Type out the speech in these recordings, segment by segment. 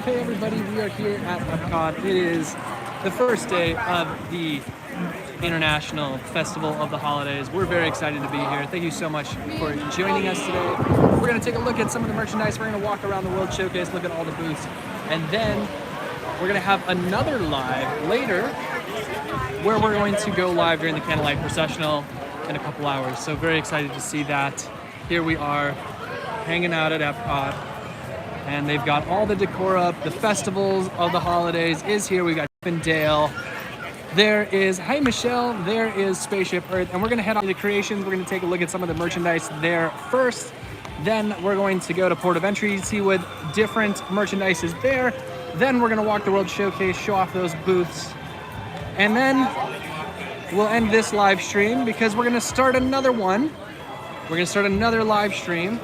Hey everybody, we are here at Epcot. It is the first day of the International Festival of the Holidays. We're very excited to be here. Thank you so much for joining us today. We're going to take a look at some of the merchandise. We're going to walk around the World Showcase, look at all the booths, and then we're going to have another live later where we're going to go live during the Candlelight Processional in a couple hours. So very excited to see that. Here we are hanging out at Epcot. And they've got all the decor up. The festivals of the holidays is here. We got Chip and Dale. There is, hi Michelle, there is Spaceship Earth. And we're gonna head on to Creations. We're gonna take a look at some of the merchandise there first. Then we're going to go to Port of Entry, see what different merchandise is there. Then we're gonna walk the World Showcase, show off those booths. And then we'll end this live stream because we're gonna start another one. We're gonna start another live stream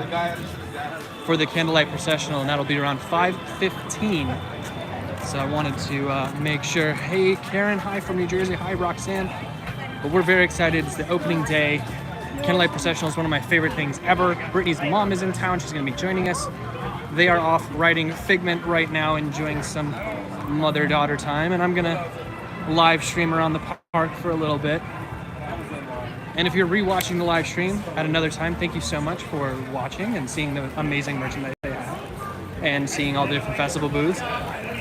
for the Candlelight Processional, and that'll be around 5:15. So I wanted to make sure. Hey, Karen, hi from New Jersey. Hi, Roxanne. But we're very excited. It's the opening day. Candlelight Processional is one of my favorite things ever. Brittany's mom is in town. She's going to be joining us. They are off riding Figment right now, enjoying some mother-daughter time, and I'm going to live stream around the park for a little bit. And if you're rewatching the live stream at another time, thank you so much for watching and seeing the amazing merchandise they have and seeing all the different festival booths.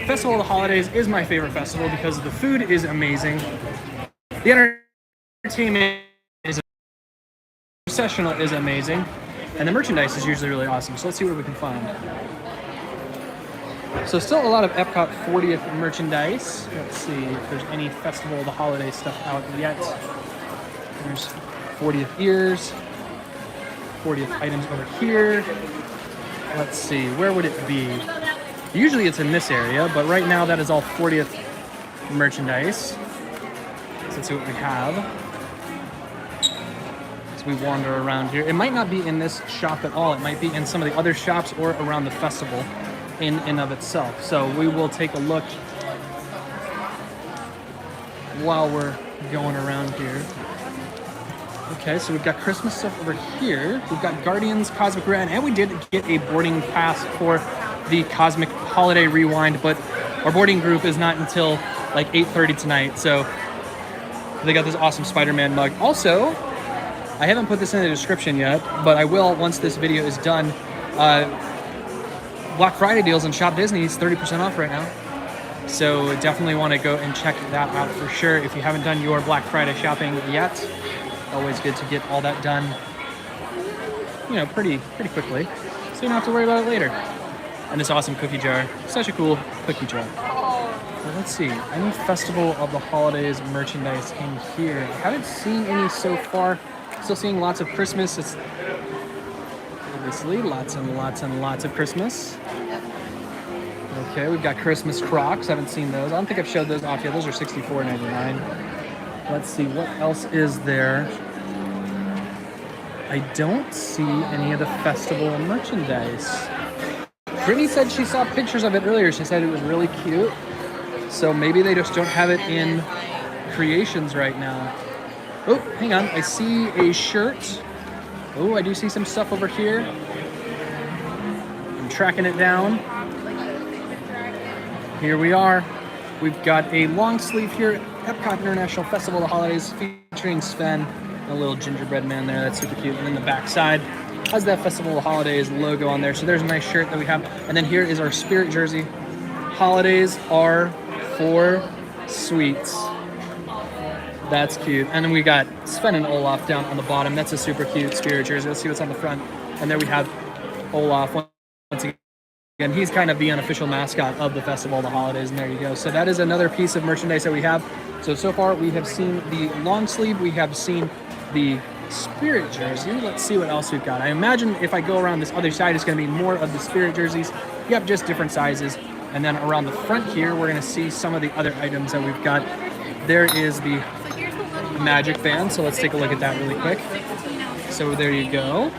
Festival of the Holidays is my favorite festival because the food is amazing. The entertainment is processional is amazing. And the merchandise is usually really awesome. So let's see what we can find. So still a lot of Epcot 40th merchandise. Let's see if there's any Festival of the Holiday stuff out yet. There's 40th ears, 40th items over here. Let's see, where would it be? Usually it's in this area, but right now that is all 40th merchandise. So let's see what we have as we wander around here. It might not be in this shop at all. It might be in some of the other shops or around the festival in and of itself. So we will take a look while we're going around here. Okay, so we've got Christmas stuff over here. We've got Guardians, Cosmic Red, and we did get a boarding pass for the Cosmic Holiday Rewind, but our boarding group is not until like 8:30 tonight, so they got this awesome Spider-Man mug. Also, I haven't put this in the description yet, but I will once this video is done. Black Friday deals in Shop Disney is 30% off right now. So definitely want to go and check that out for sure if you haven't done your Black Friday shopping yet. Always good to get all that done, you know, pretty quickly, so you don't have to worry about it later. And this awesome cookie jar, such a cool cookie jar. Well, let's see, any Festival of the Holidays merchandise in here? I haven't seen any so far. Still seeing lots of Christmas. It's obviously lots and lots and lots of Christmas. Okay, we've got Christmas Crocs. Haven't seen those. I don't think I've showed those off yet. Those are $64.99. Let's see, what else is there? I don't see any of the festival merchandise. Brittany said she saw pictures of it earlier. She said it was really cute. So maybe they just don't have it in Creations right now. Oh, hang on. I see a shirt. Oh, I do see some stuff over here. I'm tracking it down. Here we are. We've got a long sleeve here. Epcot International Festival of the Holidays featuring Sven, a little gingerbread man there. That's super cute. And then the back side has that Festival of the Holidays logo on there. So there's a nice shirt that we have. And then here is our Spirit jersey. Holidays are for sweets. That's cute. And then we got Sven and Olaf down on the bottom. That's a super cute Spirit jersey. Let's see what's on the front. And there we have Olaf once again. And he's kind of the unofficial mascot of the Festival of the Holidays, and there you go. So that is another piece of merchandise that we have. So far we have seen the long sleeve, we have seen the Spirit jersey. Let's see what else we've got. I imagine if I go around this other side, it's going to be more of the Spirit jerseys. Yep, just different sizes. And then around the front here, we're going to see some of the other items that we've got. There is the Magic Band, so let's take a look at that really quick. So there you go.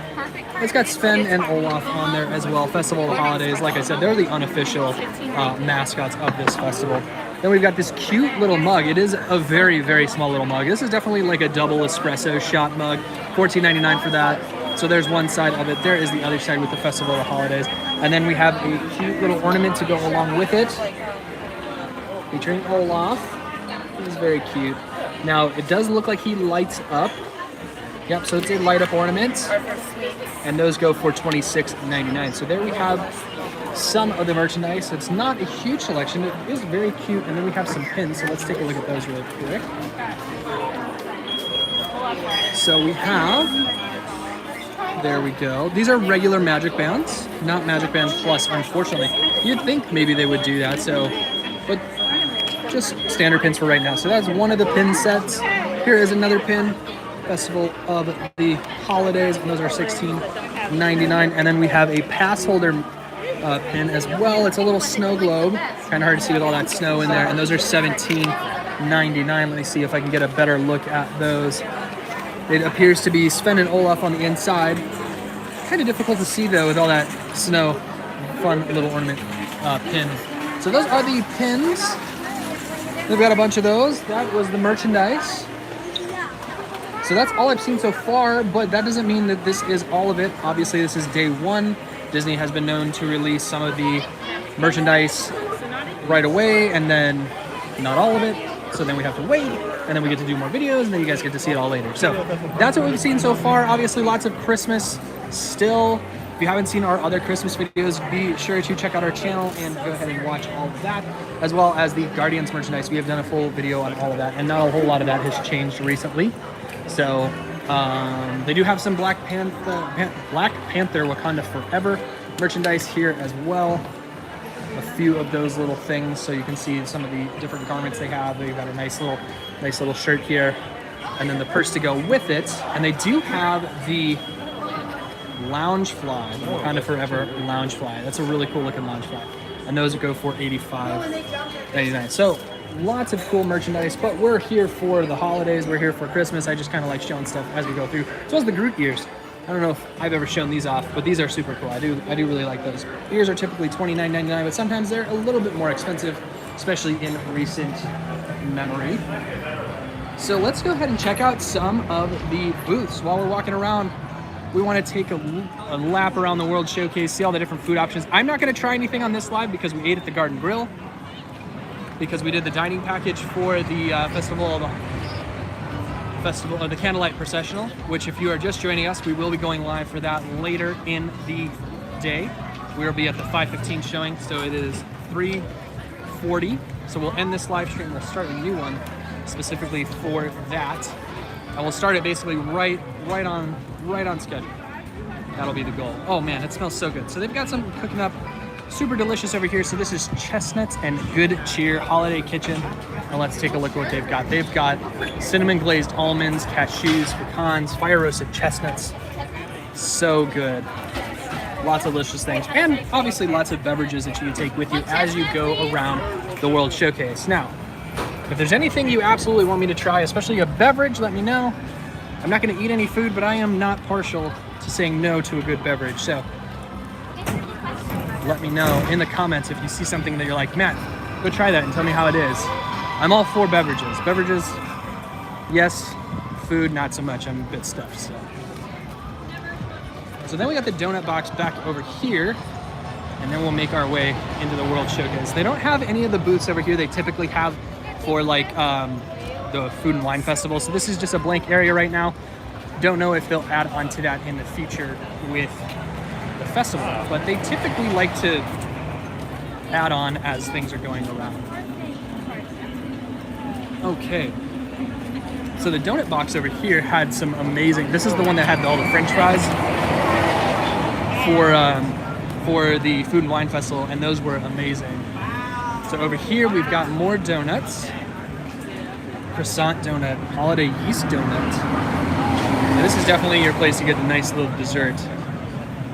It's got Sven and Olaf on there as well. Festival of the Holidays, like I said, they're the unofficial mascots of this festival. Then we've got this cute little mug. It is a very, very small little mug. This is definitely like a double espresso shot mug. $14.99 for that. So there's one side of it. There is the other side with the Festival of the Holidays. And then we have a cute little ornament to go along with it, featuring Olaf. He's very cute. Now, it does look like he lights up. Yep, so it's a light up ornament. And those go for $26.99. So there we have some of the merchandise. It's not a huge selection. It is very cute. And then we have some pins. So let's take a look at those really quick. So we have, there we go. These are regular Magic Bands, not Magic Bands Plus, unfortunately. You'd think maybe they would do that, so, but just standard pins for right now. So that's one of the pin sets. Here is another pin, Festival of the Holidays, and those are $16.99. And then we have a pass holder pin as well. It's a little snow globe, kind of hard to see with all that snow in there, and those are $17.99. Let me see if I can get a better look at those. It appears to be Sven and Olaf on the inside. Kind of difficult to see though with all that snow. Fun little ornament pin. So those are the pins. They've got a bunch of those. That was the merchandise. So that's all I've seen so far, but that doesn't mean that this is all of it. Obviously, this is day one. Disney has been known to release some of the merchandise right away, and then not all of it. So then we have to wait, and then we get to do more videos, and then you guys get to see it all later. So that's what we've seen so far. Obviously, lots of Christmas still. If you haven't seen our other Christmas videos, be sure to check out our channel and go ahead and watch all of that, as well as the Guardians merchandise. We have done a full video on all of that, and not a whole lot of that has changed recently. So they do have some Black Panther Wakanda Forever merchandise here as well. A few of those little things, so you can see some of the different garments they have. They've got a nice little shirt here, and then the purse to go with it. And they do have the lounge fly, Wakanda Forever lounge fly. That's a really cool looking lounge fly, and those go for $85.99. So lots of cool merchandise, but we're here for the holidays. We're here for Christmas. I just kind of like showing stuff as we go through. So as the Groot ears. I don't know if I've ever shown these off, but these are super cool. I do really like those. Ears are typically $29.99, but sometimes they're a little bit more expensive, especially in recent memory. So let's go ahead and check out some of the booths. While we're walking around, we want to take a lap around the World Showcase, see all the different food options. I'm not going to try anything on this live because we ate at the Garden Grill, because we did the dining package for the Festival of the Candlelight Processional, which if you are just joining us, we will be going live for that later in the day. We will be at the 5:15 showing, so it is 3:40. So we'll end this live stream. We'll start a new one specifically for that, and we'll start it basically right on schedule. That'll be the goal. Oh man, it smells so good. So they've got something cooking up super delicious over here. So this is Chestnuts and Good Cheer Holiday Kitchen. And let's take a look at what they've got. They've got cinnamon glazed almonds, cashews, pecans, fire roasted chestnuts. So good. Lots of delicious things. And obviously lots of beverages that you can take with you as you go around the World Showcase. Now, if there's anything you absolutely want me to try, especially a beverage, let me know. I'm not going to eat any food, but I am not partial to saying no to a good beverage. So let me know in the comments if you see something that you're like, Matt, go try that and tell me how it is. I'm all for beverages. Beverages, yes. Food, not so much. I'm a bit stuffed. So then we got the donut box back over here, and then we'll make our way into the World Showcase. They don't have any of the booths over here they typically have for like the Food and Wine Festival. So this is just a blank area right now. Don't know if they'll add on to that in the future with the festival, but they typically like to add on as things are going around. Okay, so the donut box over here had some amazing, this is the one that had all the French fries for the Food and Wine Festival, and those were amazing. So over here we've got more donuts. Croissant donut, holiday yeast donut. And this is definitely your place to get a nice little dessert.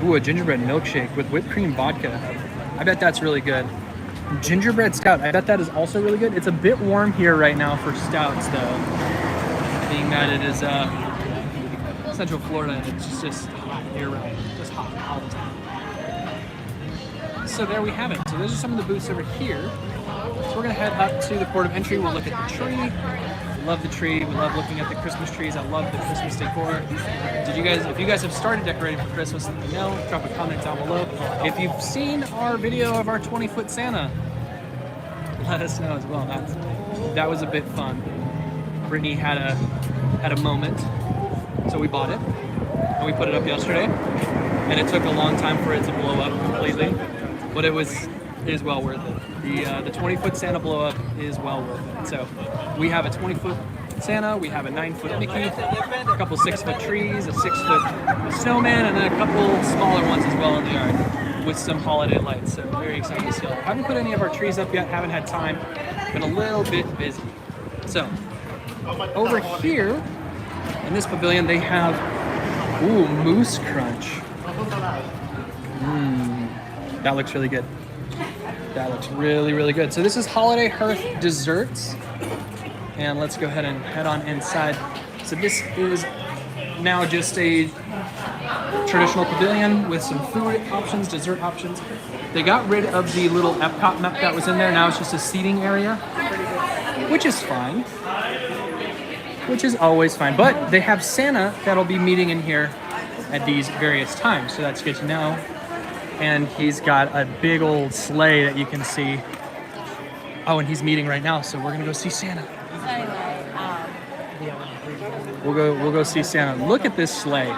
Ooh, a gingerbread milkshake with whipped cream vodka. I bet that's really good. Gingerbread stout, I bet that is also really good. It's a bit warm here right now for stouts though, being that it is Central Florida and it's just hot year round, just hot all the time. So there we have it. So those are some of the booths over here. So we're gonna head up to the port of entry. We'll look at the tree. love the tree. We love looking at the Christmas trees. I love the Christmas decor. If you guys have started decorating for Christmas, let me know. Drop a comment down below. If you've seen our video of our 20-foot Santa, let us know as well. That was a bit fun. Brittany had a moment, so we bought it and we put it up yesterday. And it took a long time for it to blow up completely, but it is well worth it. The 20-foot Santa blow up is well worth it. So we have a 20-foot Santa, we have a 9-foot Mickey, a couple 6-foot trees, a 6-foot snowman, and then a couple smaller ones as well in the yard with some holiday lights. So very excited to see all that. Haven't put any of our trees up yet, haven't had time, been a little bit busy. So over here in this pavilion they have Moose Crunch. That looks really good. That looks really, really good. So this is Holiday Hearth Desserts. And let's go ahead and head on inside. So this is now just a traditional pavilion with some food options, dessert options. They got rid of the little Epcot map that was in there. Now it's just a seating area, which is fine. Which is always fine. But they have Santa that'll be meeting in here at these various times. So that's good to know. And he's got a big old sleigh that you can see. Oh, and he's meeting right now, so we're gonna go see Santa. We'll go see Santa. Look at this sleigh.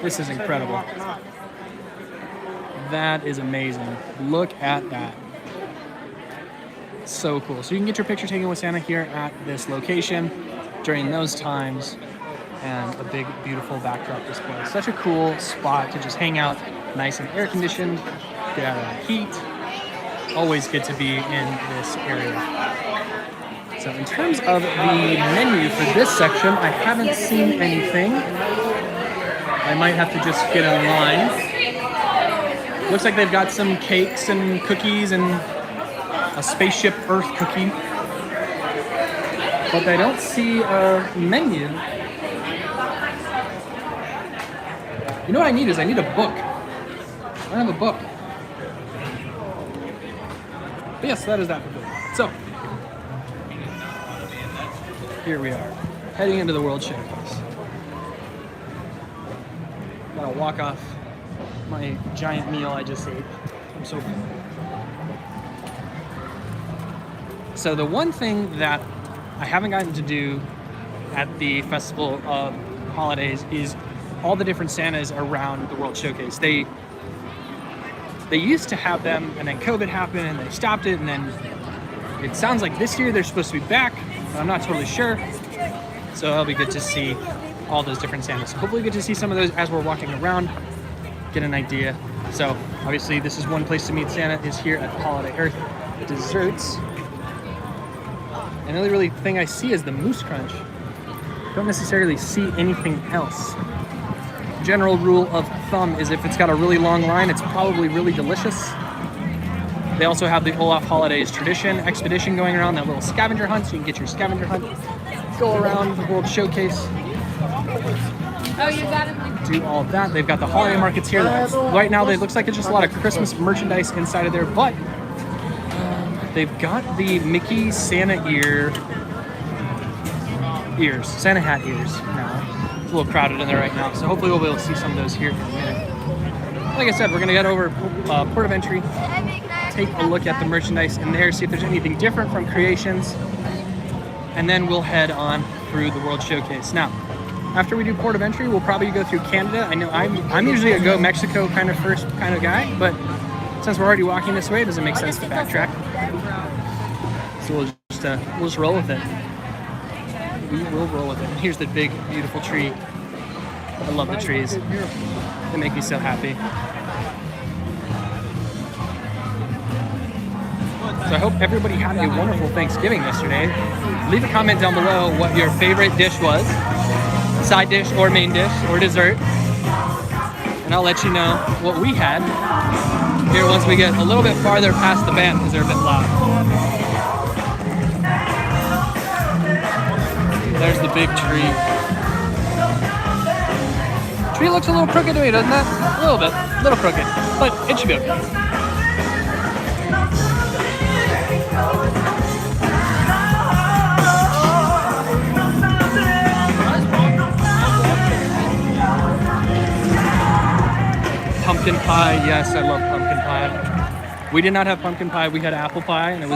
This is incredible. That is amazing. Look at that. So cool. So you can get your picture taken with Santa here at this location during those times, and a big, beautiful backdrop display. Such a cool spot to just hang out. Nice and air conditioned, get out of the heat. Always good to be in this area. So in terms of the menu for this section, I haven't seen anything. I might have to just get online. Looks like they've got some cakes and cookies and a Spaceship Earth cookie. But I don't see a menu. You know what I need is I need a book. I don't have a book. But yes, that is that pavilion. So, here we are, heading into the World Showcase. Gotta walk off my giant meal I just ate. I'm so full. So the one thing that I haven't gotten to do at the Festival of Holidays is all the different Santas around the World Showcase. They used to have them, and then COVID happened, and they stopped it, and then it sounds like this year they're supposed to be back, but I'm not totally sure. So it'll be good to see all those different Santas. Hopefully get to see some of those as we're walking around, get an idea. So obviously this is one place to meet Santa, is here at Holiday Earth Desserts. And the only really thing I see is the Moose Crunch. Don't necessarily see anything else. General rule of thumb is if it's got a really long line, it's probably really delicious. They also have the Olaf Holidays expedition going around, that little scavenger hunt, so you can get your scavenger hunt, go around the World Showcase. Oh, you got it. Do all that. They've got the holiday markets here. Right now, it looks like it's just a lot of Christmas merchandise inside of there, but they've got the Mickey Santa Santa hat ears now. It's a little crowded in there right now, so hopefully we'll be able to see some of those here in a minute. Like I said, we're gonna get over Port of Entry, take a look at the merchandise in there, see if there's anything different from Creations, and then we'll head on through the World Showcase. Now, after we do Port of Entry, we'll probably go through Canada. I know I'm usually a go Mexico kind of first kind of guy, but since we're already walking this way, it doesn't make sense to backtrack. So we'll just roll with it. We will roll with it. And here's the big, beautiful tree. I love the trees. They make me so happy. So I hope everybody had a wonderful Thanksgiving yesterday. Leave a comment down below what your favorite dish was. Side dish or main dish or dessert. And I'll let you know what we had here once we get a little bit farther past the band because they're a bit loud. There's the big tree. Tree looks a little crooked to me, doesn't it? A little bit, a little crooked, but it should be okay. Pumpkin pie, yes, I love pumpkin pie. We did not have pumpkin pie, we had apple pie, and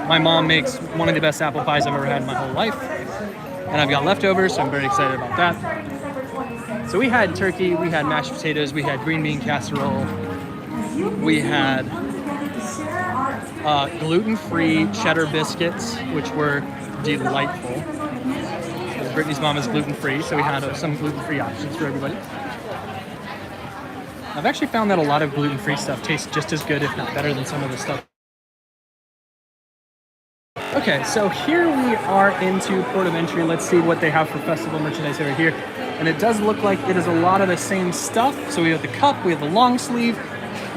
my mom makes one of the best apple pies I've ever had in my whole life. And I've got leftovers, so I'm very excited about that. So we had turkey, we had mashed potatoes, we had green bean casserole, we had gluten-free cheddar biscuits, which were delightful. Brittany's mom is gluten-free, so we had some gluten-free options for everybody. I've actually found that a lot of gluten-free stuff tastes just as good, if not better, than some of the stuff. Okay, so here we are into Port of Entry. Let's see what they have for festival merchandise over here. And it does look like it is a lot of the same stuff. So we have the cup, we have the long sleeve,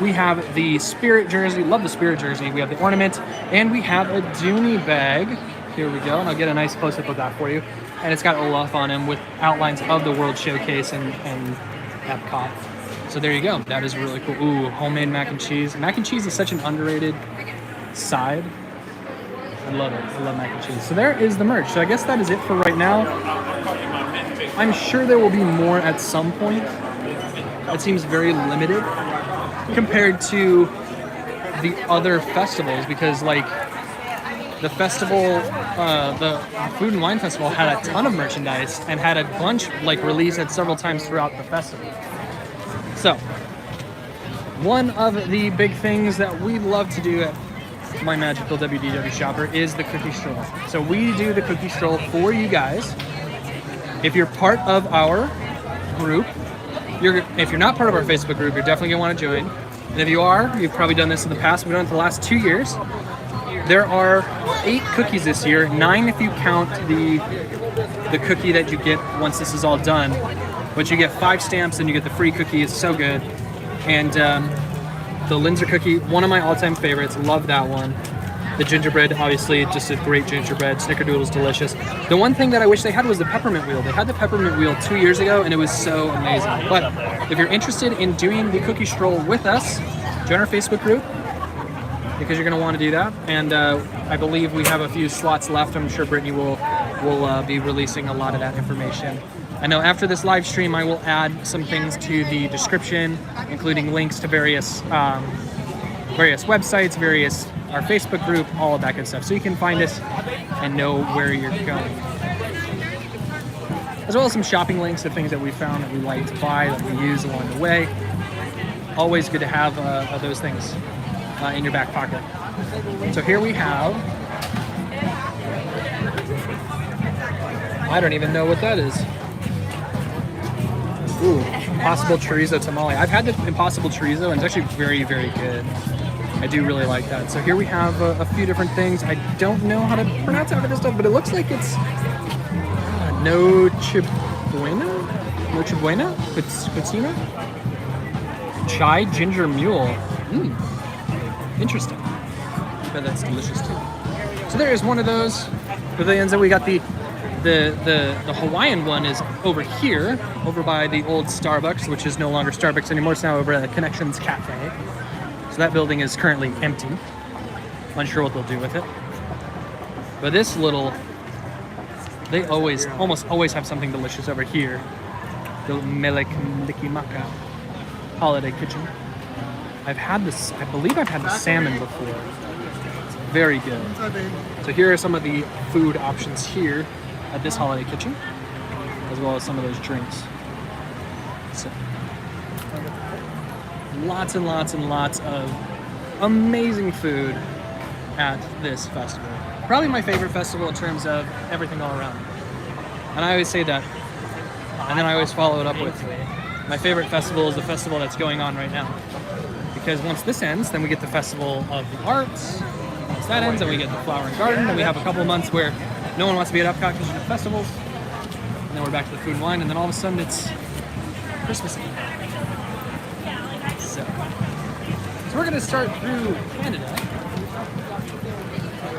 we have the Spirit jersey, love the Spirit jersey, we have the ornament, and we have a Dooney bag. Here we go, and I'll get a nice close-up of that for you. And it's got Olaf on him with outlines of the World Showcase and Epcot. So there you go. That is really cool. Ooh, homemade mac and cheese. Mac and cheese is such an underrated side. I love it. I love mac and cheese. So there is the merch. So I guess that is it for right now. I'm sure there will be more at some point. It seems very limited compared to the other festivals because, like, the festival, the Food and Wine Festival had a ton of merchandise and had a bunch, like, released at several times throughout the festival. So, one of the big things that we love to do at My Magical WDW Shopper is the cookie stroll. So we do the cookie stroll for you guys. If you're part of our group, if you're not part of our Facebook group, you're definitely gonna want to join. And if you are, you've probably done this in the past. We've done it the last 2 years. There are 8 cookies this year, 9 if you count the cookie that you get once this is all done. But you get 5 stamps and you get the free cookie. It's so good. And the Linzer cookie, one of my all-time favorites. Love that one. The gingerbread, obviously, just a great gingerbread. Snickerdoodle's delicious. The one thing that I wish they had was the peppermint wheel. They had the peppermint wheel 2 years ago, and it was so amazing. But if you're interested in doing the cookie stroll with us, join our Facebook group because you're going to want to do that. And I believe we have a few slots left. I'm sure Brittany will be releasing a lot of that information. I know after this live stream, I will add some things to the description, including links to various websites, our Facebook group, all of that good stuff. So you can find us and know where you're going. As well as some shopping links of things that we found that we like to buy, that we use along the way. Always good to have those things in your back pocket. So here we have, I don't even know what that is. Ooh, Impossible Chorizo Tamale. I've had the Impossible Chorizo and it's actually very, very good. I do really like that. So here we have a few different things. I don't know how to pronounce half of this stuff, but it looks like it's Noche Buena? Cucina? Chai Ginger Mule. Interesting. But that's delicious too. So there is one of those. For the ends that we got the Hawaiian one is over here, over by the old Starbucks, which is no longer Starbucks anymore. It's now over at the Connections Cafe. So that building is currently empty. Unsure what they'll do with it. But this little, they almost always have something delicious over here. The Melikimaka Holiday Kitchen. I've had this, I believe I've had the salmon before. It's very good. So here are some of the food options here at this holiday kitchen, as well as some of those drinks. So, lots and lots and lots of amazing food at this festival. Probably my favorite festival in terms of everything all around. And I always say that, and then I always follow it up with, my favorite festival is the festival that's going on right now. Because once this ends, then we get the Festival of the Arts. Once that ends, then we get the Flower and Garden. Then we have a couple of months where no one wants to be at Epcot because of the festivals. And then we're back to the Food and Wine, and then all of a sudden it's Christmas Eve. So we're going to start through Canada.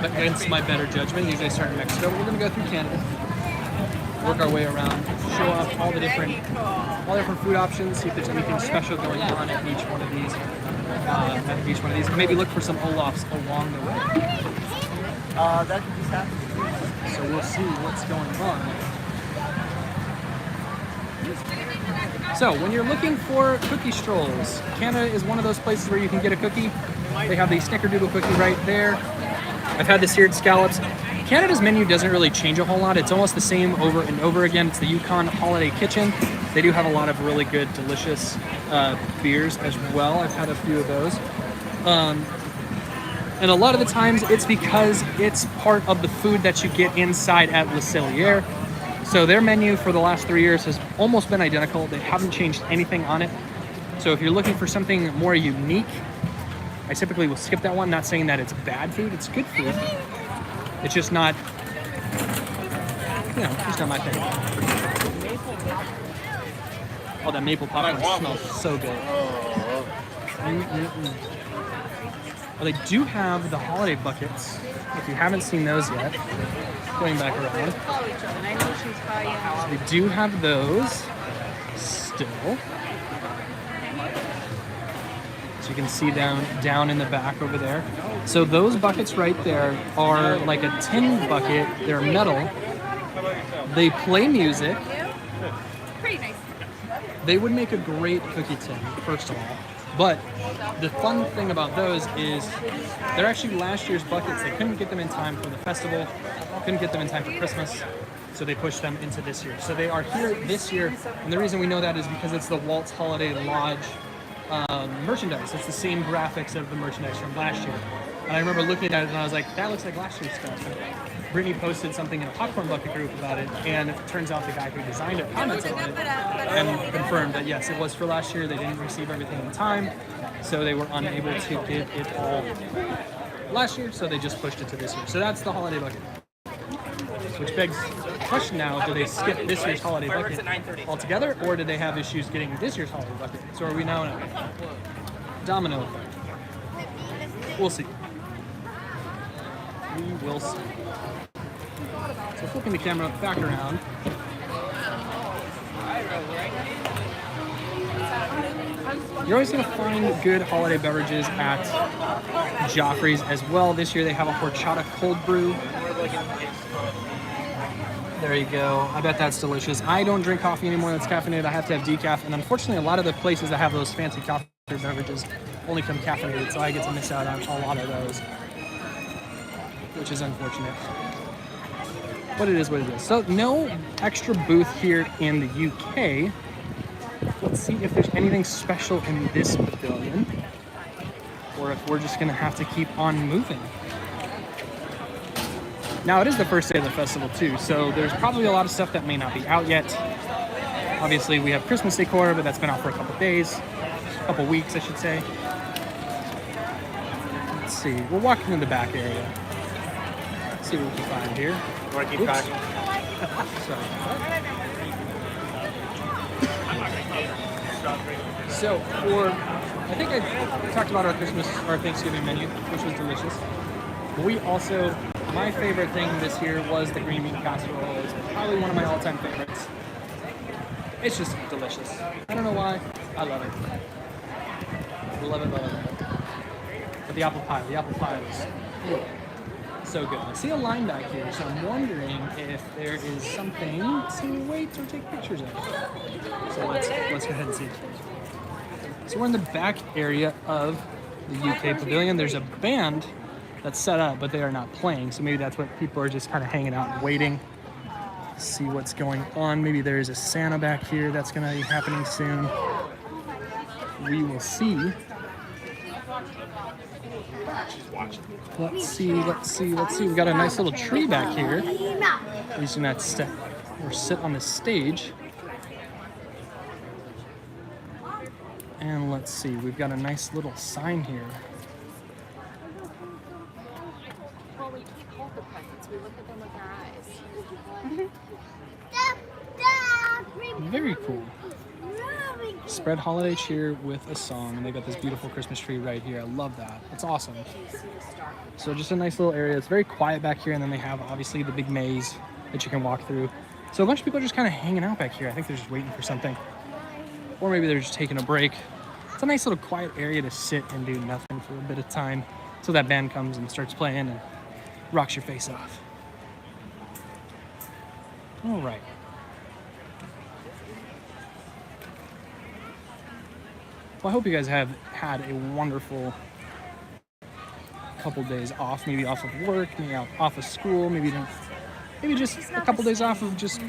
But against my better judgment, usually I start in Mexico. But we're going to go through Canada, work our way around, show off all the different food options, see if there's anything special going on at each one of these. And maybe look for some Olafs along the way. That could just happen. So we'll see what's going on. So when you're looking for cookie strolls, Canada is one of those places where you can get a cookie. They have the snickerdoodle cookie right there. I've had the seared scallops. Canada's menu doesn't really change a whole lot. It's almost the same over and over again. It's the Yukon Holiday Kitchen. They do have a lot of really good, delicious beers as well. I've had a few of those. And a lot of the times it's because it's part of the food that you get inside at Le Cellier. So their menu for the last 3 years has almost been identical. They haven't changed anything on it. So if you're looking for something more unique, I typically will skip that one. Not saying that it's bad food, it's good food. It's just not, just not my thing. Oh, that maple popcorn smells so good. Well, they do have the holiday buckets. If you haven't seen those yet, going back around. So they do have those still. So you can see down in the back over there. So those buckets right there are like a tin bucket. They're metal. They play music. Pretty nice. They would make a great cookie tin, first of all. But the fun thing about those is they're actually last year's buckets. They couldn't get them in time for the festival, couldn't get them in time for Christmas, so they pushed them into this year. So they are here this year, and the reason we know that is because it's the Waltz Holiday Lodge merchandise. It's the same graphics of the merchandise from last year. And I remember looking at it and I was like, that looks like last year's stuff. And Brittany posted something in a popcorn bucket group about it, and it turns out the guy who designed it commented on it and confirmed that yes, it was for last year. They didn't receive everything in time, so they were unable to get it all last year, so they just pushed it to this year. So that's the holiday bucket. Which begs the question now, do they skip this year's holiday bucket altogether, or did they have issues getting this year's holiday bucket? So are we now in a domino effect? We'll see. We will see. So flipping the camera back around. You're always going to find good holiday beverages at Joffrey's as well. This year they have a horchata cold brew. There you go. I bet that's delicious. I don't drink coffee anymore that's caffeinated. I have to have decaf. And unfortunately, a lot of the places that have those fancy coffee beverages only come caffeinated, so I get to miss out on a lot of those, which is unfortunate. But it is what it is. So no extra booth here in the UK. Let's see if there's anything special in this pavilion, or if we're just gonna have to keep on moving. Now it is the first day of the festival too, so there's probably a lot of stuff that may not be out yet. Obviously we have Christmas decor, but that's been out for a couple days, a couple weeks I should say. Let's see, we're walking in the back area. Let's see what we can find here. You want to keep talking? Sorry. So I think I talked about our Thanksgiving menu, which was delicious. But we also, my favorite thing this year was the green bean casserole. It's probably one of my all-time favorites. It's just delicious. I don't know why. I love it. Love it. But the apple pie was so good. I see a line back here, so I'm wondering if there is something to wait or take pictures of. So let's go ahead and see. So we're in the back area of the UK Pavilion. There's a band that's set up, but they are not playing. So maybe that's what people are just kind of hanging out and waiting to see what's going on. Maybe there is a Santa back here that's going to be happening soon. We will see. Let's see. We've got a nice little tree back here. Using that step or sit on the stage. And let's see, we've got a nice little sign here. Well, we can't hold the presents. We look at them with our eyes. Very cool. Spread holiday cheer with a song, and they got this beautiful Christmas tree right here. I love that. It's awesome. So just a nice little area. It's very quiet back here, and then they have obviously the big maze that you can walk through. So a bunch of people are just kind of hanging out back here. I think they're just waiting for something. Or maybe they're just taking a break. It's a nice little quiet area to sit and do nothing for a bit of time until that band comes and starts playing and rocks your face off. All right. Well, I hope you guys have had a wonderful couple days off, maybe off of work, maybe off of school, maybe just a couple days off of just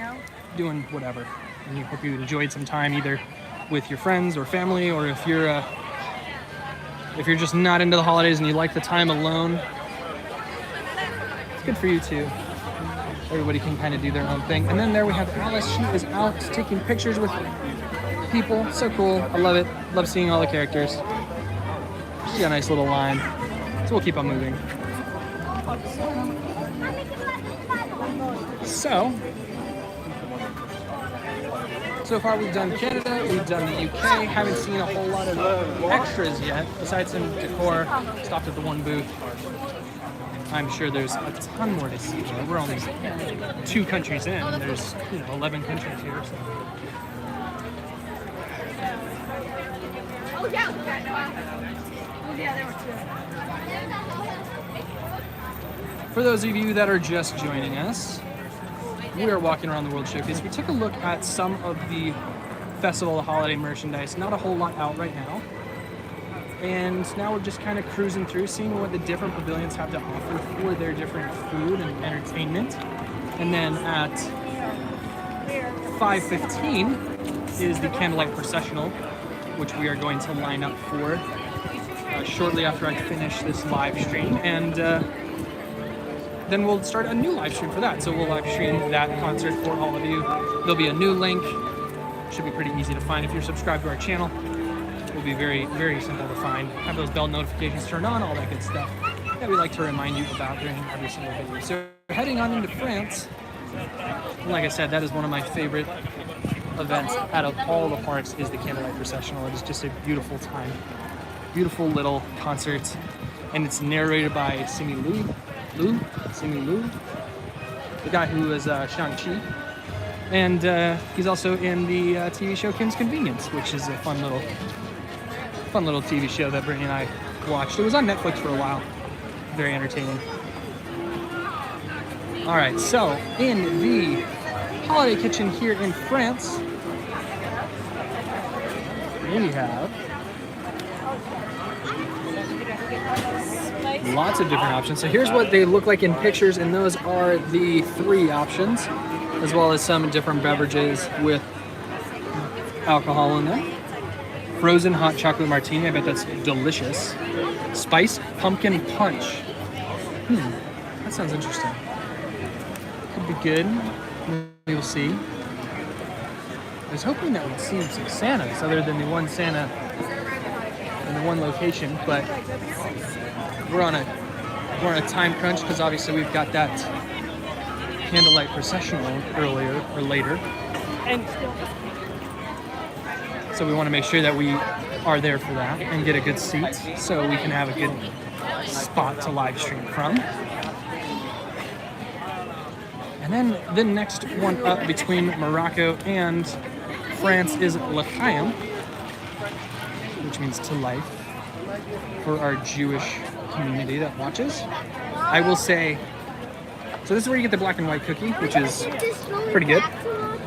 doing whatever. And I hope you enjoyed some time either with your friends or family, or if you're just not into the holidays and you like the time alone, it's good for you too. Everybody can kind of do their own thing. And then there we have Alice. She is out taking pictures with people. So cool. I love it. Love seeing all the characters. She's got a nice little line. So we'll keep on moving. So far we've done Canada, we've done the UK. Haven't seen a whole lot of extras yet, besides some decor. Stopped at the one booth. I'm sure there's a ton more to see. We're only 2 countries in, and there's 11 countries here. So. Oh yeah, there were 2. For those of you that are just joining us, we are walking around the World Showcase. We took a look at some of the festival holiday merchandise. Not a whole lot out right now. And now we're just kind of cruising through, seeing what the different pavilions have to offer for their different food and entertainment. And then at 5:15 is the Candlelight Processional, which we are going to line up for shortly after I finish this live stream. And then we'll start a new live stream for that. So we'll live stream that concert for all of you. There'll be a new link. Should be pretty easy to find if you're subscribed to our channel. It will be very, very simple to find. Have those bell notifications turned on, all that good stuff that we like to remind you about during every single video. So heading on into France, like I said, that is one of my favorite events out of all the parks is the Candlelight Processional. It is just a beautiful time. Beautiful little concert. And it's narrated by Simi Lu, the guy who is Shang-Chi. And he's also in the TV show Kim's Convenience, which is a fun little TV show that Brittany and I watched. It was on Netflix for a while. Very entertaining. All right, so in the holiday kitchen here in France, we have lots of different options. So here's what they look like in pictures, and those are the 3 options, as well as some different beverages with alcohol in them. Frozen hot chocolate martini, I bet that's delicious. Spiced pumpkin punch. That sounds interesting. Could be good. We'll see. I was hoping that we'd see some Santas other than the one Santa in the one location, but we're on a time crunch because obviously we've got that Candlelight Processional earlier or later. And so we want to make sure that we are there for that and get a good seat so we can have a good spot to live stream from. And then the next one up between Morocco and France is L'Chaim, which means to life for our Jewish community that watches. I will say, so this is where you get the black and white cookie, which is pretty good.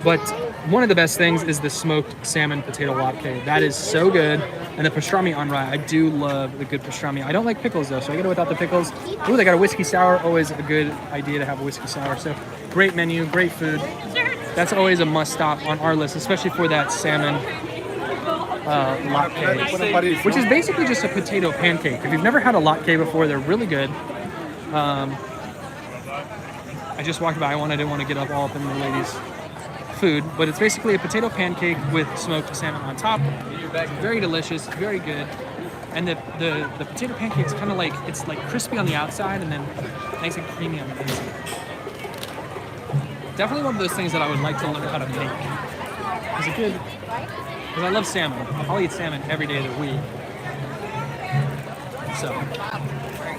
But one of the best things is the smoked salmon potato latke. That is so good. And the pastrami en rye. I do love the good pastrami. I don't like pickles though, so I get it without the pickles. Ooh, they got a whiskey sour. Always a good idea to have a whiskey sour. So great menu, great food. That's always a must stop on our list, especially for that salmon latke, which is basically just a potato pancake. If you've never had a latke before, they're really good. I just walked by one. I didn't want to get all up in the ladies' food, but it's basically a potato pancake with smoked salmon on top. Very delicious, very good. And the potato pancake's kind of like, it's like crispy on the outside and then nice and creamy on the inside. Definitely one of those things that I would like to learn how to make. It's a good, because I love salmon. I'll eat salmon every day of the week. So,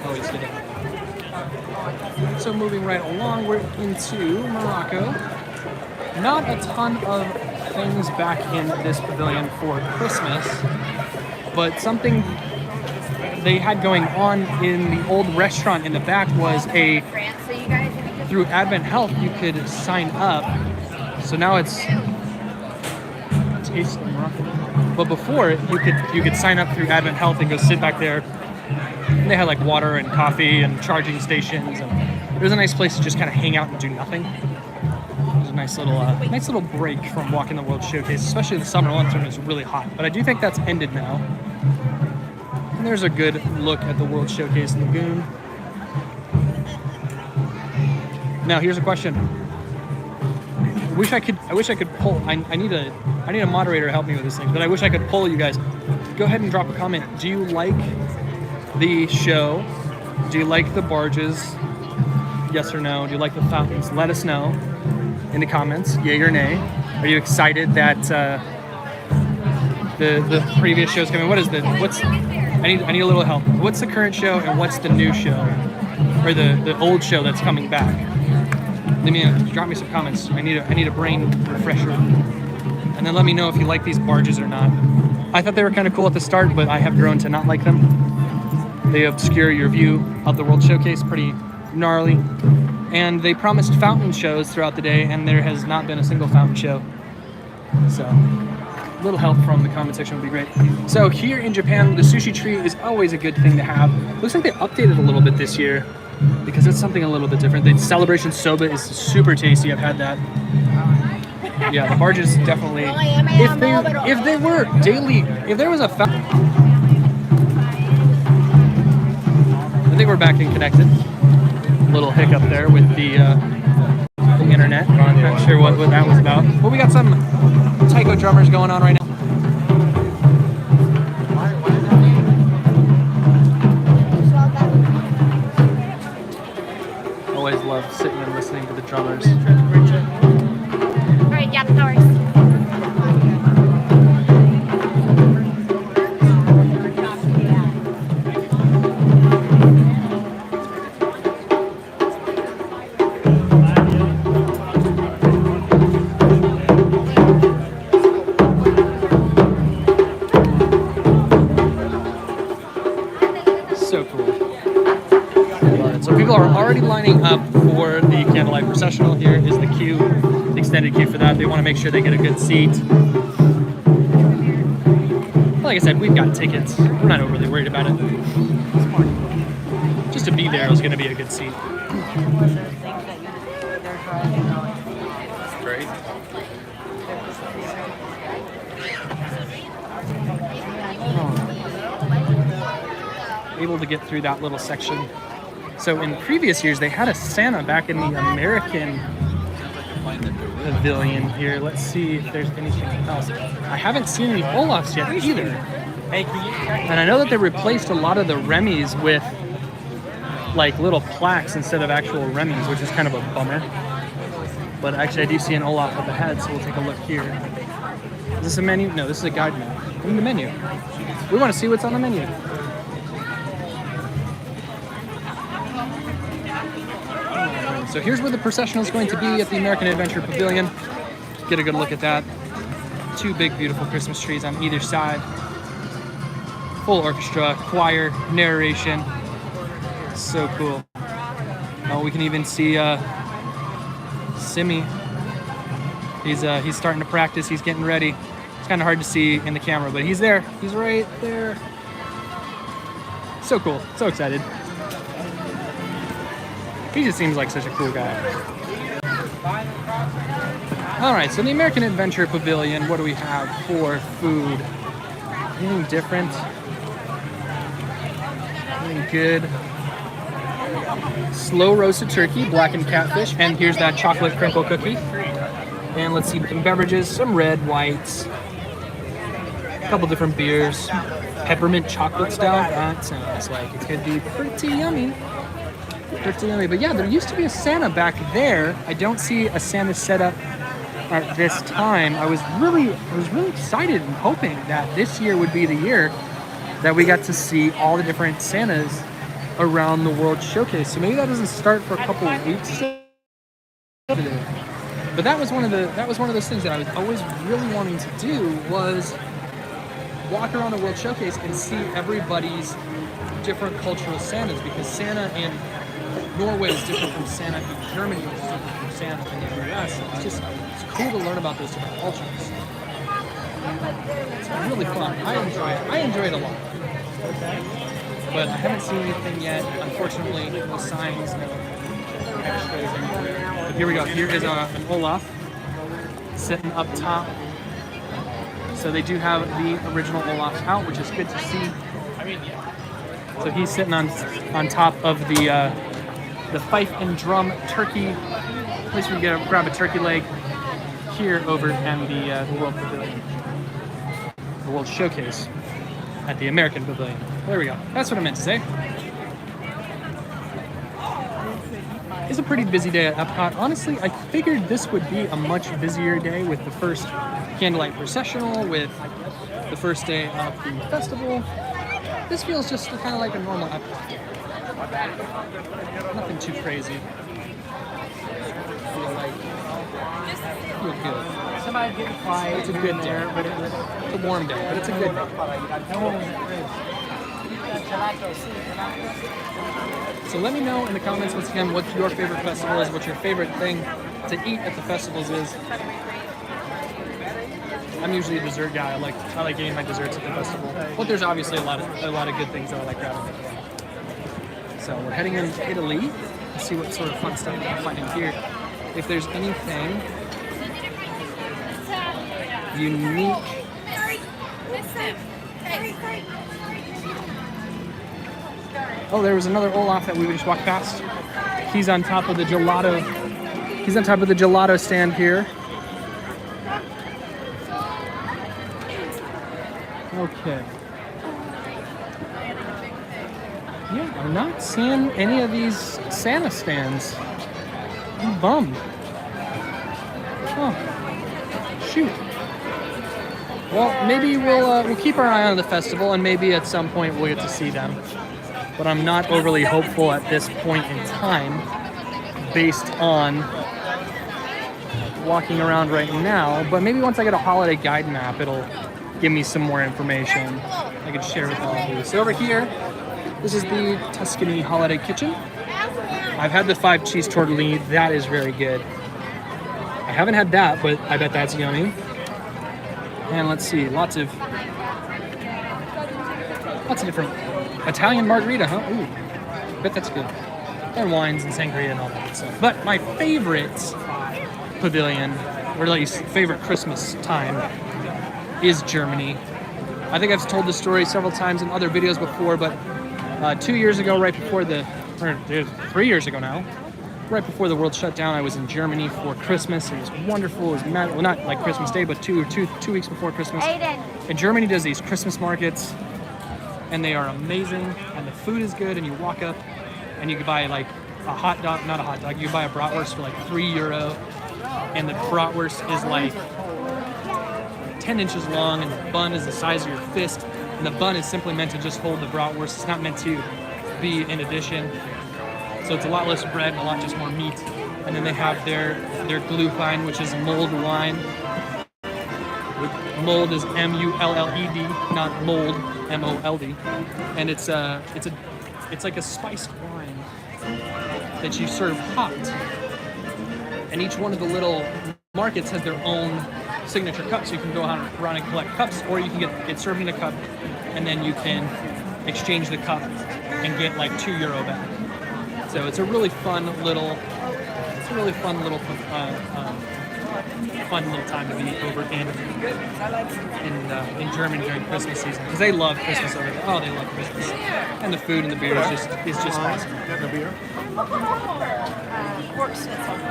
always get it. So moving right along, we're into Morocco. Not a ton of things back in this pavilion for Christmas, but something they had going on in the old restaurant in the back was through Advent Health, you could sign up. So now it's Taste of Morocco. But before, you could sign up through Advent Health and go sit back there. And they had like water and coffee and charging stations, and it was a nice place to just kind of hang out and do nothing. It was a nice little break from walking the World Showcase, especially in the summer months when it's really hot. But I do think that's ended now. And there's a good look at the World Showcase Lagoon. Now here's a question. I wish I could poll. I need a moderator to help me with this thing, but I wish I could poll you guys. Go ahead and drop a comment. Do you like the show? Do you like the barges? Yes or no? Do you like the fountains? Let us know in the comments, yay or nay. Are you excited that the previous show's coming? I need a little help. What's the current show and what's the new show? Or the old show that's coming back? Drop me some comments. I need a brain refresher. And then let me know if you like these barges or not. I thought they were kind of cool at the start, but I have grown to not like them. They obscure your view of the World Showcase pretty gnarly. And they promised fountain shows throughout the day, and there has not been a single fountain show. So, a little help from the comment section would be great. So here in Japan, the sushi tree is always a good thing to have. Looks like they updated a little bit this year, because it's something a little bit different. The Celebration Soba is super tasty. I've had that. Yeah, the barges definitely. If they were daily, if there was a fountain, I think we're back and connected. Little hiccup there with the internet. I'm not sure what that was about. But we got some taiko drummers going on right now. Always love sitting and listening to the drummers. All right, yeah, the doors. So cool. So people are already lining up for the candlelight processional. Here is the queue, the extended queue for that. They want to make sure they get a good seat. Like I said, we've got tickets. We're not overly worried about it. Just to be there is going to be a good seat. It's great. Able to get through that little section. So in previous years, they had a Santa back in the American pavilion here. Let's see if there's anything else. I haven't seen any Olafs yet either. And I know that they replaced a lot of the Remy's with like little plaques instead of actual Remy's, which is kind of a bummer. But actually I do see an Olaf up ahead, so we'll take a look here. Is this a menu? No, this is a guide map. In the menu. We want to see what's on the menu. So here's where the processional is going to be at the American Adventure Pavilion. Get a good look at that. Two big, beautiful Christmas trees on either side. Full orchestra, choir, narration. So cool. Oh, we can even see Simi. He's starting to practice. He's getting ready. It's kind of hard to see in the camera, but he's there. He's right there. So cool. So excited. He just seems like such a cool guy. All right, so the American Adventure Pavilion, what do we have for food? Anything different? Anything good? Slow roasted turkey, blackened catfish, and here's that chocolate crinkle cookie. And let's see some beverages, some red, whites, a couple different beers, peppermint chocolate stout. That sounds like it's gonna be pretty yummy. Pretty yummy. But yeah, there used to be a Santa back there. I don't see a Santa setup at this time. I was really excited and hoping that this year would be the year that we got to see all the different Santas around the World Showcase. So maybe that doesn't start for a couple of weeks. But that was one of those things that I was always really wanting to do, was walk around the World Showcase and see everybody's different cultural Santas, because Santa in Norway is different from Santa in Germany, which is different from Santa in the US. It's cool to learn about those different cultures. It's really fun. I enjoy it. I enjoy it a lot. But I haven't seen anything yet. Unfortunately, no signs, no extras anywhere. But here we go. Here is an Olaf sitting up top. So they do have the original Olaf out, which is good to see. So he's sitting on top of the fife and drum turkey. At least we can grab a turkey leg here over in the World Pavilion, the World Showcase at the American Pavilion. There we go. That's what I meant to say. It's a pretty busy day at Epcot. Honestly, I figured this would be a much busier day with the first candlelight processional, with the first day of the festival. This feels just kind of like a normal Epcot. Nothing too crazy. Feel good. Somebody get quiet. It's a good day, but it's a warm day, but it's a good day. So let me know in the comments once again what your favorite festival is, what your favorite thing to eat at the festivals is. I'm usually a dessert guy. I like getting my desserts at the festival, but there's obviously a lot of good things that I like grabbing as well. So we're heading into Italy to see what sort of fun stuff we can find in here. If there's anything unique. Oh, there was another Olaf that we just walked past. He's on top of the gelato. He's on top of the gelato stand here. Okay. Yeah, I'm not seeing any of these Santa stands. I'm bummed. Oh, shoot. Well, maybe we'll keep our eye on the festival, and maybe at some point we'll get to see them. But I'm not overly hopeful at this point in time, based on walking around right now. But maybe once I get a holiday guide map, it'll give me some more information I can share with all of you. So over here, this is the Tuscany Holiday Kitchen. I've had the 5 cheese tortellini. That is very good. I haven't had that, but I bet that's yummy. And let's see, lots of different Italian margarita, huh? Ooh, bet that's good. And wines and sangria and all that good stuff. But my favorite pavilion, or at least favorite Christmas time, is Germany. I think I've told this story several times in other videos before, but 2 years ago, or 3 years ago now, right before the world shut down, I was in Germany for Christmas. It was wonderful. It was well, not like Christmas Day, but two weeks before Christmas. And Germany does these Christmas markets, and they are amazing, and the food is good, and you walk up, and you can buy like a hot dog, not a hot dog, you buy a bratwurst for like €3, and the bratwurst is like 10 inches long, and the bun is the size of your fist, and the bun is simply meant to just hold the bratwurst. It's not meant to be in addition. So it's a lot less bread and a lot just more meat. And then they have their Glühwein, which is mulled wine. Mulled is M-U-L-L-E-D, not mold, M-O-L-D. And it's like a spiced wine that you serve hot. And each one of the little markets has their own signature cup, so you can go around and collect cups, or you can get served in a cup, and then you can exchange the cup and get like €2 back. So it's a really fun little time to be over in Germany during Christmas season, because they love Christmas over there. Oh, they love Christmas, and the food and the beer is just awesome. The beer?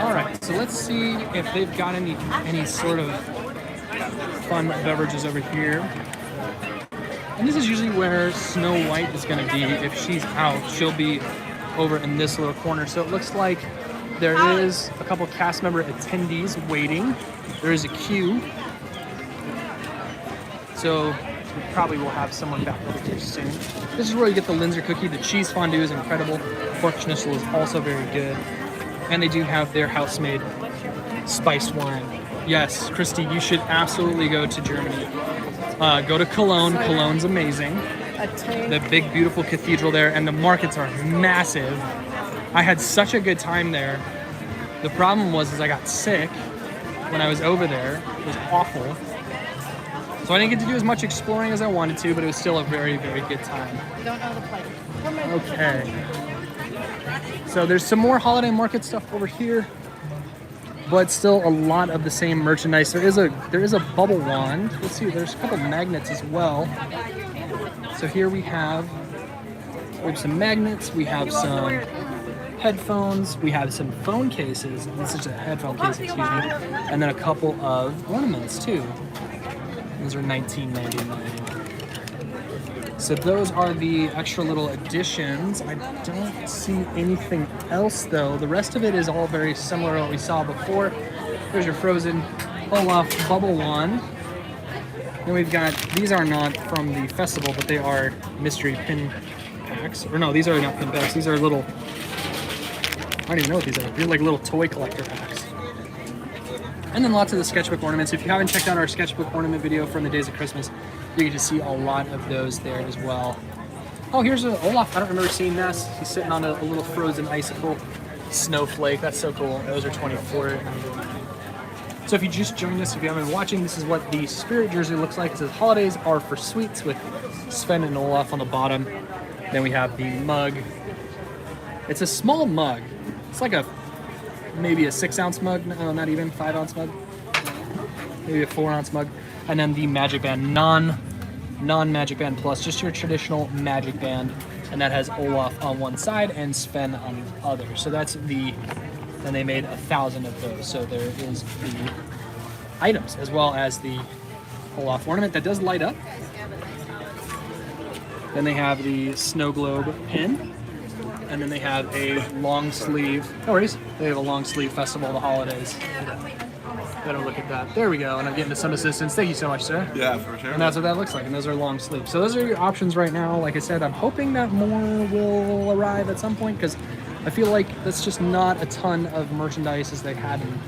All right, so let's see if they've got any sort of fun beverages over here. And this is usually where Snow White is going to be. If she's out, she'll be over in this little corner. So it looks like there is a couple cast member attendees waiting. There is a queue. So we probably will have someone back over here soon. This is where you get the Linzer cookie. The cheese fondue is incredible. Pork schnitzel is also very good. And they do have their house-made spiced wine. Yes, Christy, you should absolutely go to Germany. Go to Cologne. Cologne's amazing. The big, beautiful cathedral there, and the markets are massive. I had such a good time there. The problem was I got sick when I was over there. It was awful. So I didn't get to do as much exploring as I wanted to, but it was still a very, very good time. Don't know the place. Okay. So there's some more holiday market stuff over here, but still a lot of the same merchandise. There is a bubble wand. Let's see, there's a couple magnets as well. So here we have some magnets, we have some headphones, we have some phone cases. This is a headphone case, excuse me. And then a couple of ornaments too. Those are $19.99. So those are the extra little additions. I don't see anything else though. The rest of it is all very similar to what we saw before. There's your frozen Olaf bubble wand. Then we've got, these are not from the festival, but they are mystery pin packs. Or no, these are not pin packs. These are little, I don't even know what these are. They're like little toy collector packs. And then lots of the sketchbook ornaments. If you haven't checked out our sketchbook ornament video from the Days of Christmas, you get to see a lot of those there as well. Oh, here's a Olaf. I don't remember seeing this. He's sitting on a little frozen icicle snowflake. That's so cool. Those are $24. So if you just joined us, if you haven't been watching, this is what the Spirit jersey looks like. It says holidays are for sweets with Sven and Olaf on the bottom. Then we have the mug. It's a small mug. It's like maybe a 6-ounce mug. No, not even 5-ounce mug. Maybe a 4-ounce mug. And then the Magic Band, non-Magic Band Plus, just your traditional Magic Band. And that has Olaf on one side and Sven on the other. So that's and they made 1,000 of those. So there is the items as well as the Olaf ornament that does light up. Then they have the snow globe pin. And then they have a long sleeve, no worries, they have a long sleeve Festival of the Holidays. Better look at that. There we go, and I'm getting to some assistance. Thank you so much, sir. Yeah, for sure. And that's what that looks like, and those are long sleeves. So those are your options right now. Like I said, I'm hoping that more will arrive at some point, because I feel like that's just not a ton of merchandise as they had in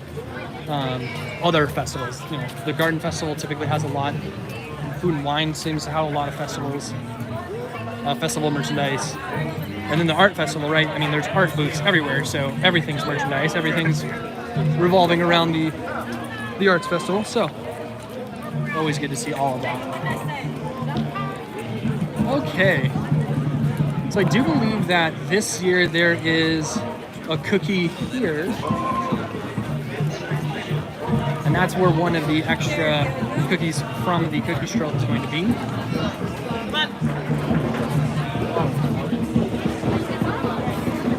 other festivals. You know, the Garden Festival typically has a lot. Food and Wine seems to have a lot of festivals, festival merchandise. And then the art festival, right? I mean, there's art booths everywhere, so everything's merchandise. Everything's revolving around the arts festival. So always good to see all of that. Okay. So I do believe that this year there is a cookie here. And that's where one of the extra cookies from the cookie stroll is going to be.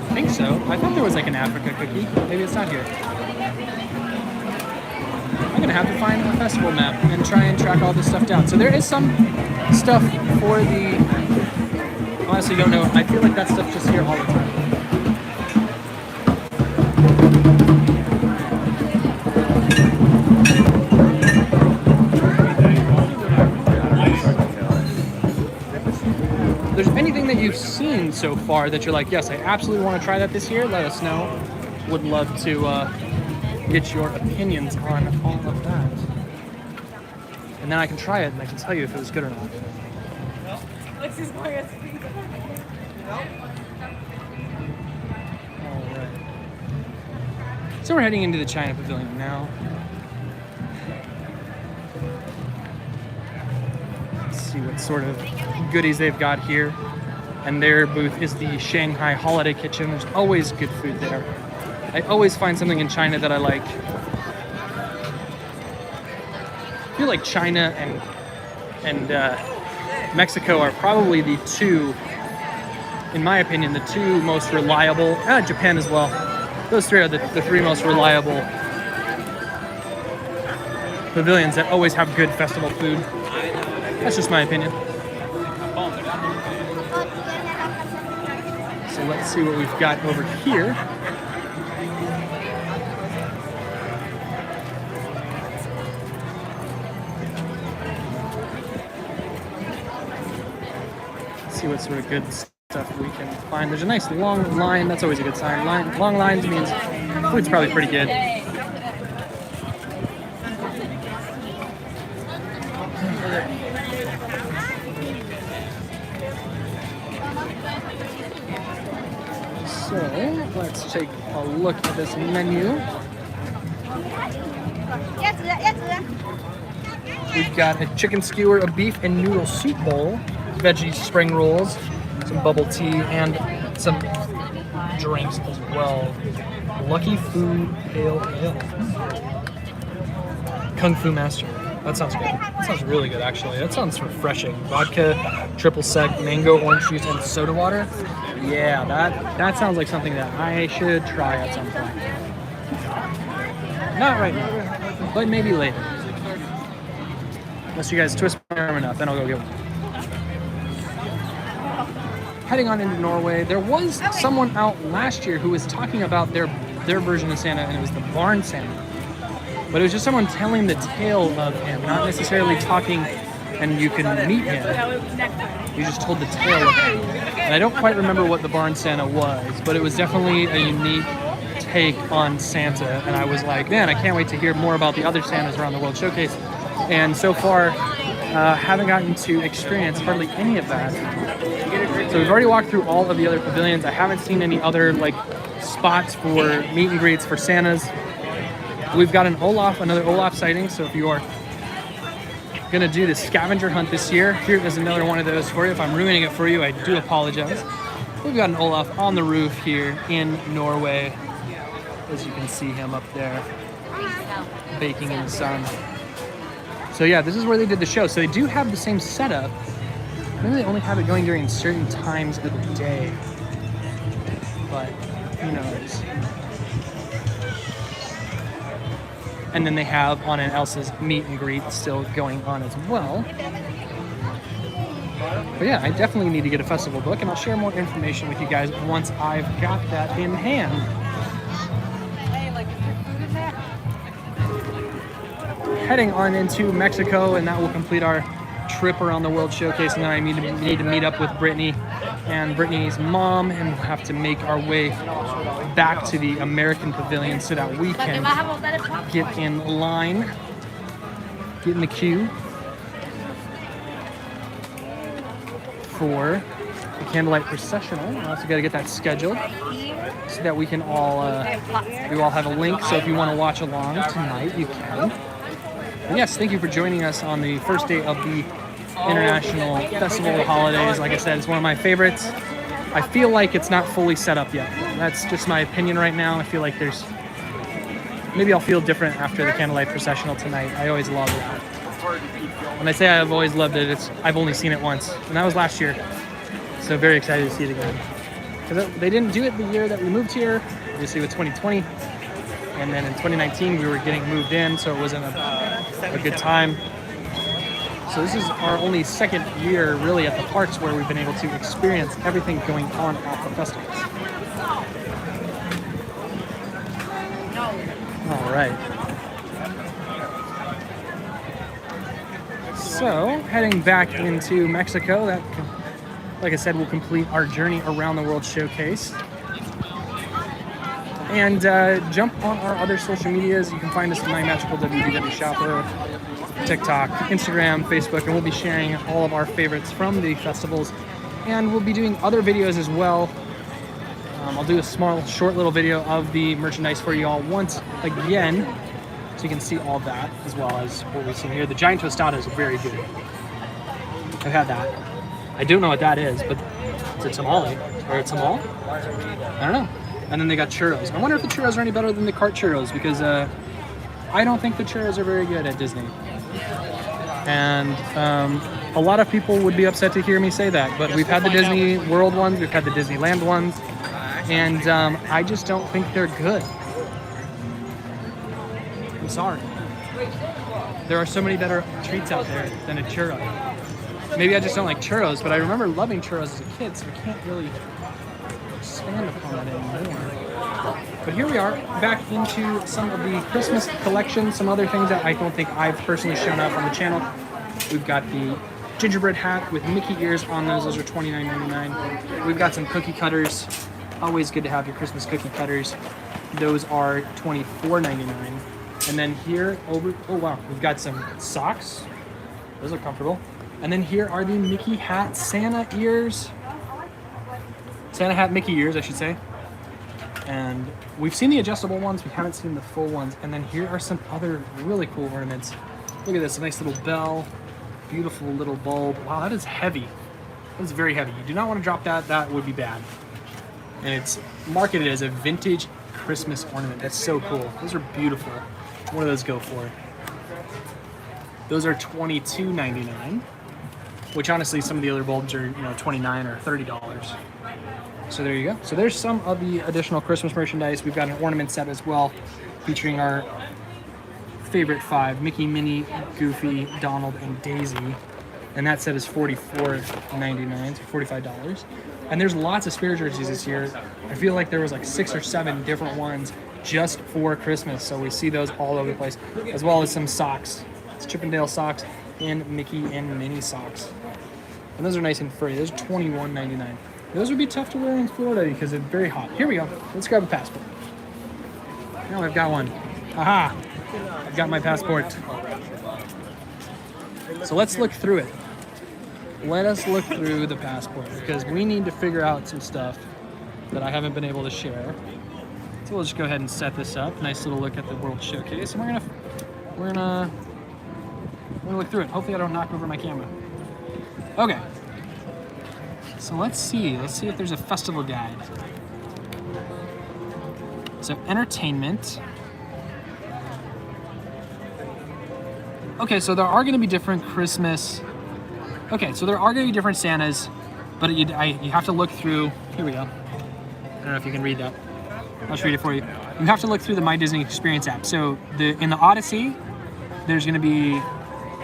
I think so. I thought there was like an Africa cookie. Maybe it's not here. I'm gonna have to find a festival map and try and track all this stuff down. So there is some stuff for the, honestly don't know. I feel like that stuff's just here all the time. If there's anything that you've seen so far that you're like, yes, I absolutely want to try that this year, let us know. Would love to get your opinions on all of that. And then I can try it and I can tell you if it was good or not. Alright. So we're heading into the China Pavilion now. Let's see what sort of goodies they've got here. And their booth is the Shanghai Holiday Kitchen. There's always good food there. I always find something in China that I like. I feel like China and Mexico are probably the two, in my opinion, the two most reliable, Japan as well. Those three are the three most reliable pavilions that always have good festival food. That's just my opinion. So let's see what we've got over here. See what sort of good stuff we can find. There's a nice long line. That's always a good sign. Long lines means food's probably pretty good. So let's take a look at this menu. We've got a chicken skewer, a beef and noodle soup bowl, veggie spring rolls, some bubble tea, and some drinks as well. Lucky Food Pale Ale. Kung Fu Master. That sounds good. That sounds really good, actually. That sounds refreshing. Vodka, triple sec, mango, orange juice, and soda water. Yeah, that sounds like something that I should try at some point. Not right now, but maybe later. Unless you guys twist my arm enough, then I'll go get one. Heading on into Norway, there was someone out last year who was talking about their version of Santa, and it was the barn Santa. But it was just someone telling the tale of him, not necessarily talking, and you can meet him. You just told the tale of him. And I don't quite remember what the barn Santa was, but it was definitely a unique take on Santa. And I was like, man, I can't wait to hear more about the other Santas around the World Showcase. And so far, haven't gotten to experience hardly any of that. So we've already walked through all of the other pavilions. I haven't seen any other like spots for meet and greets for Santas. We've got another Olaf sighting. So if you are gonna do the scavenger hunt this year, here is another one of those for you. If I'm ruining it for you, I do apologize. We've got an Olaf on the roof here in Norway. As you can see him up there, baking in the sun. So yeah, this is where they did the show. So they do have the same setup. Maybe they only have it going during certain times of the day. But who knows? And then they have Anna and Elsa's meet and greet still going on as well. But yeah, I definitely need to get a festival book, and I'll share more information with you guys once I've got that in hand. Heading on into Mexico, and that will complete our trip around the World Showcase. And then I need to meet up with Brittany and Brittany's mom, and we'll have to make our way back to the American Pavilion so that we can get in line, get in the queue for the candlelight processional. We also got to get that scheduled so that we can all we all have a link. So if you want to watch along tonight, you can. And yes, thank you for joining us on the first day of the International Festival of the Holidays. Like I said, it's one of my favorites. I feel like it's not fully set up yet. That's just my opinion right now. I feel like maybe I'll feel different after the candlelight processional tonight. I always love it. When I say I've always loved it, I've only seen it once, and that was last year. So very excited to see it again. Because they didn't do it the year that we moved here, obviously with 2020. And then in 2019, we were getting moved in, so it wasn't a good time. So this is our only second year really at the parks where we've been able to experience everything going on at the festivals. All right. So heading back into Mexico, that, like I said, will complete our journey around the World Showcase. And jump on our other social medias. You can find us at My Magical WDW Shopper, TikTok, Instagram, Facebook, and we'll be sharing all of our favorites from the festivals. And we'll be doing other videos as well. I'll do a small, short little video of the merchandise for you all once again, so you can see all that as well as what we've seen here. The giant tostada is very good. I've had that. I don't know what that is, but it's a tamale or a tamal. I don't know. And then they got churros. I wonder if the churros are any better than the cart churros, because I don't think the churros are very good at Disney. And a lot of people would be upset to hear me say that, but we've had the Disney World ones, we've had the Disneyland ones, and I just don't think they're good. I'm sorry. There are so many better treats out there than a churro. Maybe I just don't like churros, but I remember loving churros as a kid, so I can't really expand upon that anymore. But here we are, back into some of the Christmas collection, some other things that I don't think I've personally shown up on the channel. We've got the gingerbread hat with Mickey ears on those. Those are $29.99. We've got some cookie cutters. Always good to have your Christmas cookie cutters. Those are $24.99. And then here over, oh wow, we've got some socks. Those are comfortable. And then here are the Mickey hat Santa ears. Santa hat Mickey ears, I should say. And we've seen the adjustable ones, we haven't seen the full ones. And then here are some other really cool ornaments Look at this, a nice little bell. Beautiful little bulb. Wow, that is heavy. That is very heavy. You do not want to drop that. That would be bad. And it's marketed as a vintage Christmas ornament. That's so cool. Those are beautiful. What do those go for? Those are $22.99. Which honestly, some of the other bulbs are, $29 or $30. So there you go. So there's some of the additional Christmas merchandise. We've got an ornament set as well, featuring our favorite 5, Mickey, Minnie, Goofy, Donald, and Daisy. And that set is $44.99, so $45. And there's lots of Spirit jerseys this year. I feel like there was like 6 or 7 different ones just for Christmas. So we see those all over the place, as well as some socks. It's Chippendale socks and Mickey and Minnie socks. And those are nice and furry. Those are $21.99. Those would be tough to wear in Florida because it's very hot. Here we go. Let's grab a passport. Now I've got one. Aha! I've got my passport. So let's look through it. Let us look through the passport because we need to figure out some stuff that I haven't been able to share. So we'll just go ahead and set this up. Nice little look at the World Showcase, and we're gonna look through it. Hopefully, I don't knock over my camera. Okay. So let's see if there's a festival guide. So entertainment. Okay, so there are going to be different Christmas. Okay, so there are going to be different Santas, but you have to look through. Here we go. I don't know if you can read that. I'll just read it for you. You have to look through the My Disney Experience app. So in the Odyssey, there's going to be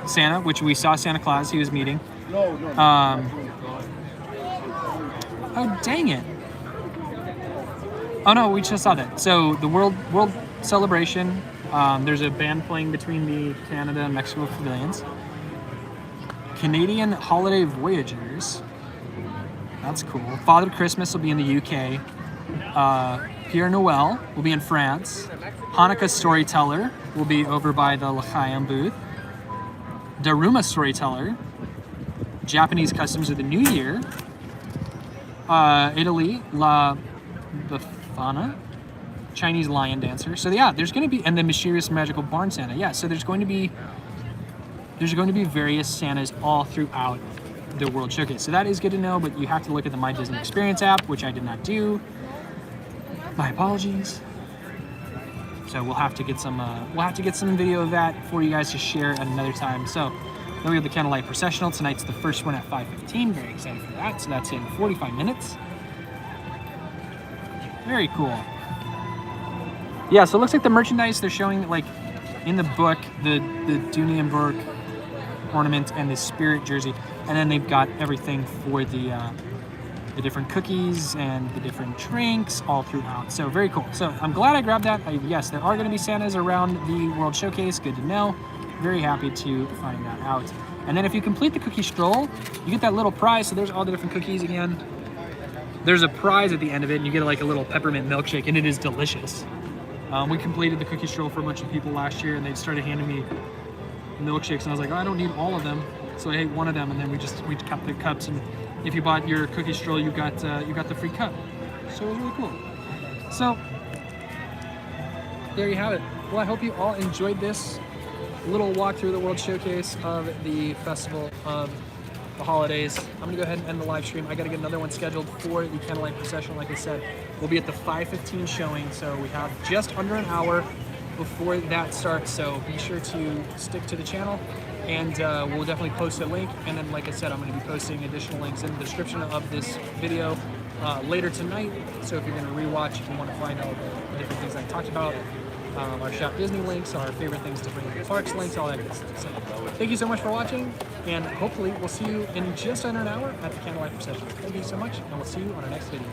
Santa, which we saw Santa Claus. He was meeting. Oh, dang it. Oh, no, we just saw that. So the World Celebration, there's a band playing between the Canada and Mexico pavilions. Canadian Holiday Voyagers. That's cool. Father Christmas will be in the UK. Pierre Noel will be in France. Hanukkah Storyteller will be over by the L'Chaim booth. Daruma Storyteller. Japanese Customs of the New Year. Italy, La Befana. Chinese Lion Dancer. So yeah, there's going to be, and the Mysterious Magical Barn Santa. Yeah, so there's going to be various Santas all throughout the World Showcase. So that is good to know, but you have to look at the My Disney Experience app, which I did not do. My apologies. So we'll have to get some video of that for you guys to share at another time. So then we have the Candlelight Processional. Tonight's the first one at 5:15. Very excited for that. So that's in 45 minutes. Very cool. Yeah, so it looks like the merchandise they're showing, like in the book, the Dooney and Burke ornament and the Spirit jersey, and then they've got everything for the different cookies and the different drinks all throughout. So very cool. So I'm glad I grabbed that. Yes, there are going to be Santas around the World Showcase. Good to know. Very happy to find that out. And then if you complete the cookie stroll, you get that little prize. So there's all the different cookies again. There's a prize at the end of it, and you get like a little peppermint milkshake, and it is delicious. We completed the cookie stroll for a bunch of people last year, and they started handing me milkshakes, and I was like, oh, I don't need all of them, so I ate one of them, and then we cut the cups, and if you bought your cookie stroll, you got the free cup. So it was really cool. So there you have it. Well, I hope you all enjoyed this little walk through the World Showcase of the Festival of the Holidays. I'm gonna go ahead and end the live stream. I gotta get another one scheduled for the Candlelight Procession. Like I said, we'll be at the 5:15 showing, so we have just under an hour before that starts. So be sure to stick to the channel, and we'll definitely post a link. And then, like I said, I'm gonna be posting additional links in the description of this video later tonight. So if you're gonna rewatch, if you want to find all the different things I talked about, our Shop Disney links, our favorite things to bring to the parks links, all that good stuff. So thank you so much for watching, and hopefully we'll see you in just under an hour at the Candlelight Procession. Thank you so much, and we'll see you on our next video.